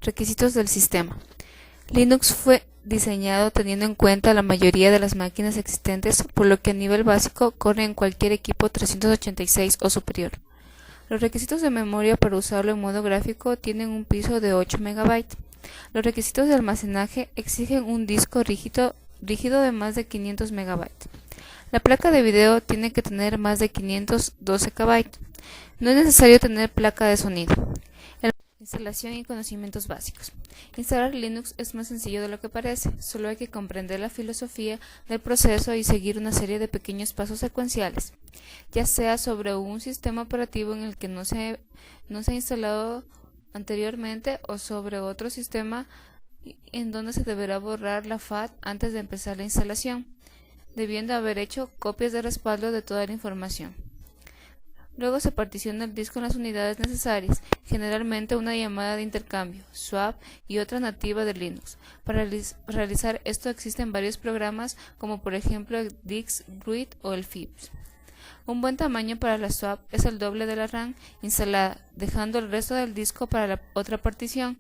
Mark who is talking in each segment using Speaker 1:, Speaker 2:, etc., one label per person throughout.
Speaker 1: Requisitos del sistema. Linux fue diseñado teniendo en cuenta la mayoría de las máquinas existentes, por lo que a nivel básico corre en cualquier equipo 386 o superior. Los requisitos de memoria para usarlo en modo gráfico tienen un piso de 8 MB. Los requisitos de almacenaje exigen un disco rígido de más de 500 MB. La placa de video tiene que tener más de 512 KB. No es necesario tener placa de sonido. Instalación y conocimientos básicos. Instalar Linux es más sencillo de lo que parece, solo hay que comprender la filosofía del proceso y seguir una serie de pequeños pasos secuenciales, ya sea sobre un sistema operativo en el que no se ha instalado anteriormente o sobre otro sistema en donde se deberá borrar la FAT antes de empezar la instalación, debiendo haber hecho copias de respaldo de toda la información. Luego se particiona el disco en las unidades necesarias, generalmente una llamada de intercambio, swap y otra nativa de Linux. Para realizar esto existen varios programas como por ejemplo el Dix-Druid o el FIPS. Un buen tamaño para la swap es el doble de la RAM instalada, dejando el resto del disco para la otra partición,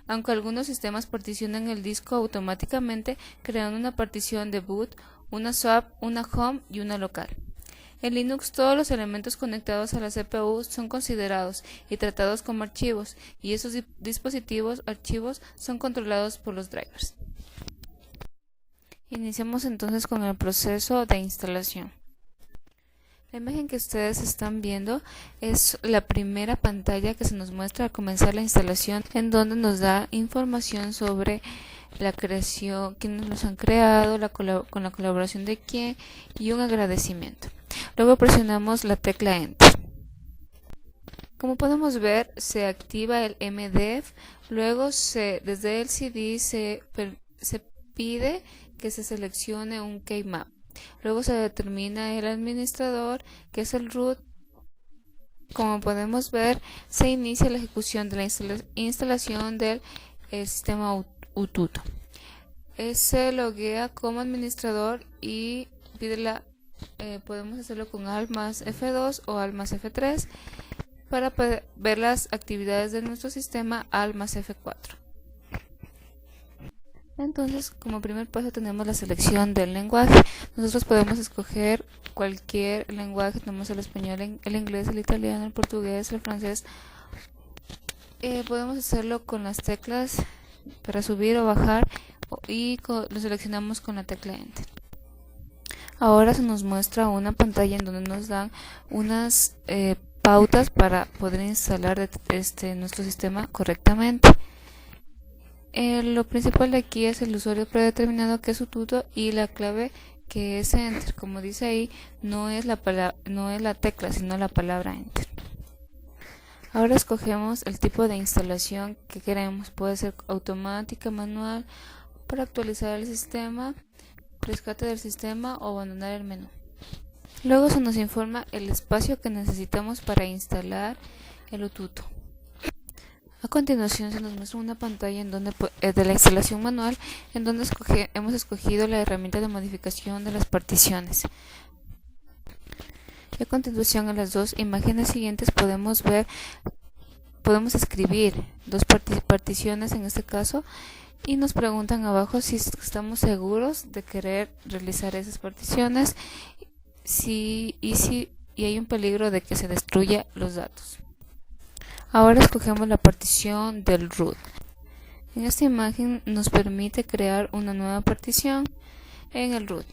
Speaker 1: aunque algunos sistemas particionan el disco automáticamente creando una partición de boot, una swap, una home y una local. En Linux todos los elementos conectados a la CPU son considerados y tratados como archivos, y esos dispositivos archivos son controlados por los drivers. Iniciamos entonces con el proceso de instalación. La imagen que ustedes están viendo es la primera pantalla que se nos muestra al comenzar la instalación, en donde nos da información sobre la creación, quiénes los han creado, con la colaboración de quién y un agradecimiento. Luego presionamos la tecla Enter. Como podemos ver, se activa el MDEV, luego desde el CD se pide que se seleccione un keymap. Luego se determina el administrador, que es el root. Como podemos ver, se inicia la ejecución de la instalación del sistema Ututo. Se loguea como administrador y pide podemos hacerlo con alt más F2 o alt más F3 para ver las actividades de nuestro sistema alt más F4. Entonces, como primer paso tenemos la selección del lenguaje. Nosotros podemos escoger cualquier lenguaje, tenemos el español, el inglés, el italiano, el portugués, el francés. Podemos hacerlo con las teclas para subir o bajar y lo seleccionamos con la tecla Enter. Ahora se nos muestra una pantalla en donde nos dan unas pautas para poder instalar nuestro sistema correctamente. Lo principal de aquí es el usuario predeterminado, que es Ututo, y la clave, que es Enter. Como dice ahí, no es la tecla, sino la palabra Enter. Ahora escogemos el tipo de instalación que queremos. Puede ser automática, manual, para actualizar el sistema, rescate del sistema o abandonar el menú. Luego se nos informa el espacio que necesitamos para instalar el Ututo. A continuación se nos muestra una pantalla de la instalación manual, en donde hemos escogido la herramienta de modificación de las particiones. Y a continuación, en las dos imágenes siguientes podemos escribir dos particiones en este caso, y nos preguntan abajo si estamos seguros de querer realizar esas particiones y hay un peligro de que se destruya los datos. Ahora escogemos la partición del root. En esta imagen nos permite crear una nueva partición en el root.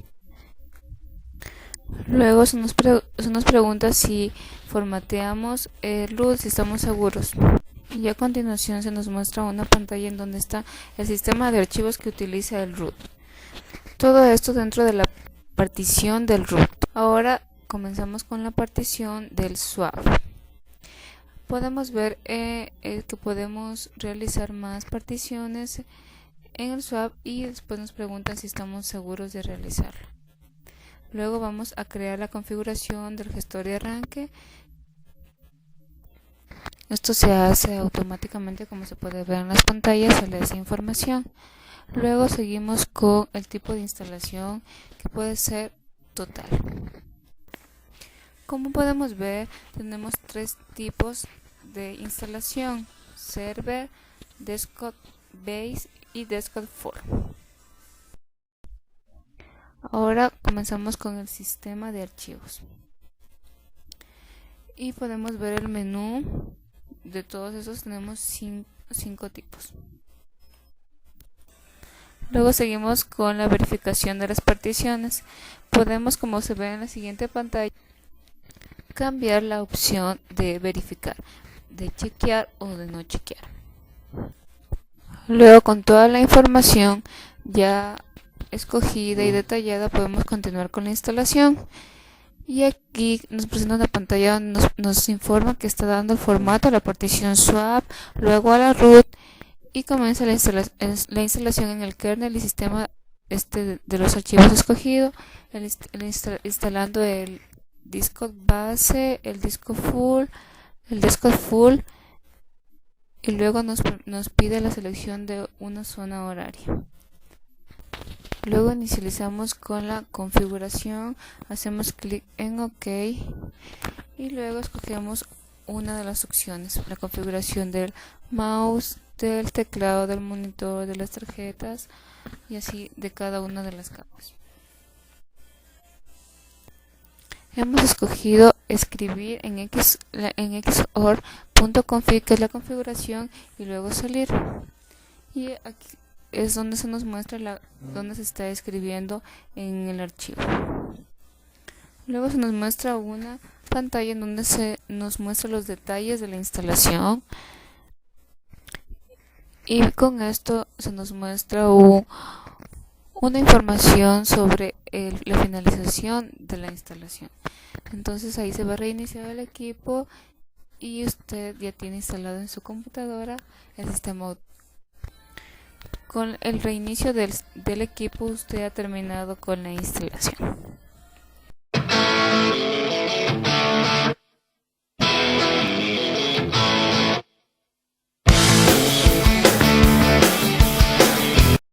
Speaker 1: Luego se nos pregunta si formateamos el root, si estamos seguros. Y a continuación se nos muestra una pantalla en donde está el sistema de archivos que utiliza el root. Todo esto dentro de la partición del root. Ahora comenzamos con la partición del swap. Podemos ver que podemos realizar más particiones en el swap y después nos preguntan si estamos seguros de realizarlo. Luego vamos a crear la configuración del gestor de arranque. Esto se hace automáticamente, como se puede ver en las pantallas, se le da información. Luego seguimos con el tipo de instalación, que puede ser total. Como podemos ver, tenemos tres tipos de instalación: server, Desktop Base y Desktop Full. Ahora comenzamos con el sistema de archivos. Y podemos ver el menú. De todos esos tenemos 5 tipos. Luego seguimos con la verificación de las particiones. Podemos, como se ve en la siguiente pantalla, cambiar la opción de verificar, de chequear o de no chequear. Luego, con toda la información ya escogida y detallada, podemos continuar con la instalación. Y aquí nos presenta una pantalla donde nos informa que está dando el formato a la partición swap, luego a la root, y comienza la instalación en el kernel y sistema de los archivos escogidos, instalando el disco base, el disco full, y luego nos pide la selección de una zona horaria. Luego inicializamos con la configuración, hacemos clic en OK y luego escogemos una de las opciones, la configuración del mouse, del teclado, del monitor, de las tarjetas y así de cada una de las capas. Hemos escogido escribir en xor.config, que es la configuración, y luego salir. Y aquí es donde se nos muestra donde se está escribiendo en el archivo. Luego se nos muestra una pantalla en donde se nos muestra los detalles de la instalación, y con esto se nos muestra una información sobre la finalización de la instalación. Entonces ahí se va a reiniciar el equipo y usted ya tiene instalado en su computadora el sistema. Con el reinicio del equipo, usted ha terminado con la instalación.